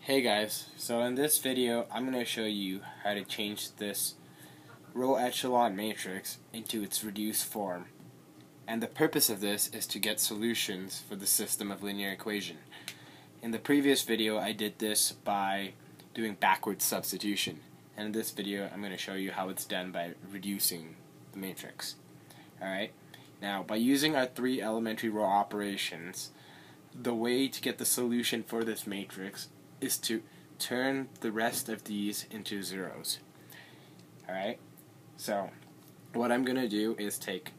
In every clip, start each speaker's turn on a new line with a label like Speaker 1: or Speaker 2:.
Speaker 1: Hey guys, so in this video I'm going to show you how to change this row echelon matrix into its reduced form. And the purpose of this is to get solutions for the system of linear equation. In the previous video I did this by doing backwards substitution. And in this video I'm going to show you how it's done by reducing the matrix. Alright, now by using our three elementary row operations, the way to get the solution for this matrix is to turn the rest of these into zeros. Alright, so what I'm going to do is take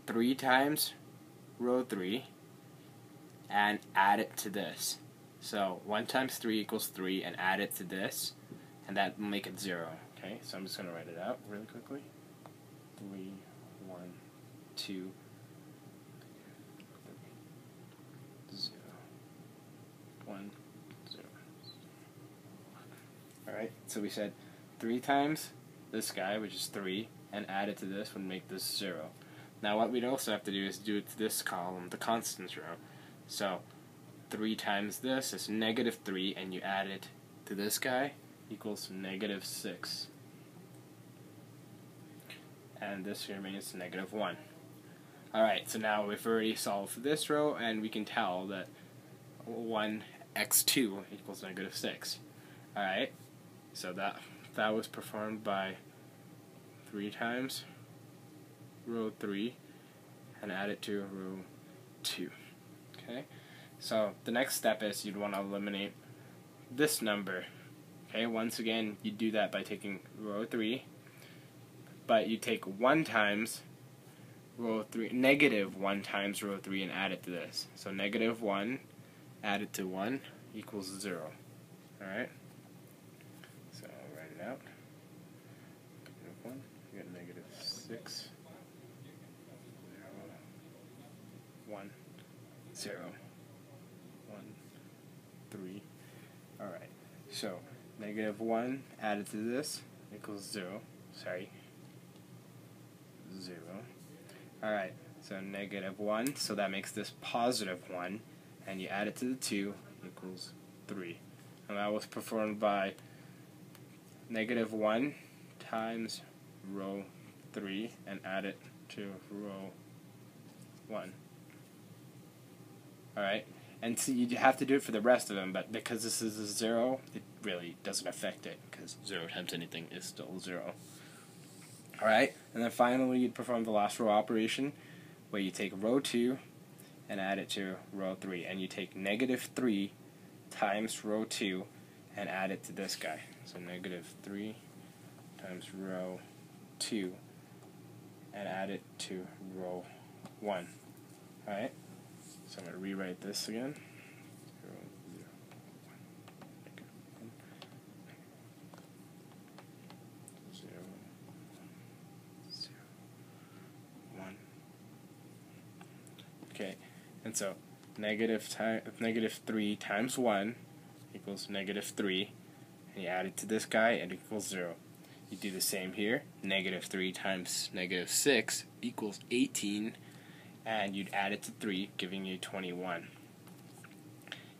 Speaker 1: 3 times row 3 and add it to this. So 1 times 3 equals 3 and add it to this, and that will make it 0. Okay, so I'm just going to write it out really quickly. 3, 1, 2, 0, 1, 0. Alright, so we said 3 times this guy, which is 3, and add it to this would make this 0. Now what we'd also have to do is do it to this column, the constants row. So 3 times this is negative 3, and you add it to this guy, equals negative 6. And this remains negative 1. Alright, so now we've already solved this row, and we can tell that 1x2 equals negative 6. Alright, so that was performed by 3 times row 3 and add it to row 2. Okay, so the next step is you'd want to eliminate this number. Okay, once again you do that by taking row 3, but you take 1 times row 3, negative 1 times row 3 and add it to this. So negative 1 added to 1 equals 0. Alright, so I'll write it out. Negative 1, we got negative 6, 0, 1, 0, 1, 3. Alright, so negative 1 added to this equals 0. Sorry, 0. Alright, so negative 1, so that makes this positive 1, and you add it to the 2 equals 3. And that was performed by negative 1 times row 3 and add it to row 1. Alright, and so you have to do it for the rest of them, but because this is a 0, it really doesn't affect it, because 0 times anything is still 0. Alright, and then finally you'd perform the last row operation, where you take row 2 and add it to row 3, and you take negative 3 times row 2 and add it to this guy. So negative 3 times row 2 and add it to row 1. Alright, so I'm going to rewrite this again. 1. Okay, and so negative 3 times 1 equals negative 3, and you add it to this guy and it equals 0. You do the same here. Negative 3 times negative 6 equals 18, and you'd add it to 3, giving you 21.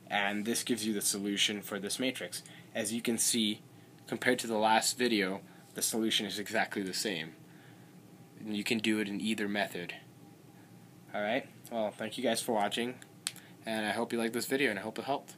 Speaker 1: And this gives you the solution for this matrix. As you can see, compared to the last video, the solution is exactly the same. And you can do it in either method. Alright, well, thank you guys for watching, and I hope you liked this video, and I hope it helped.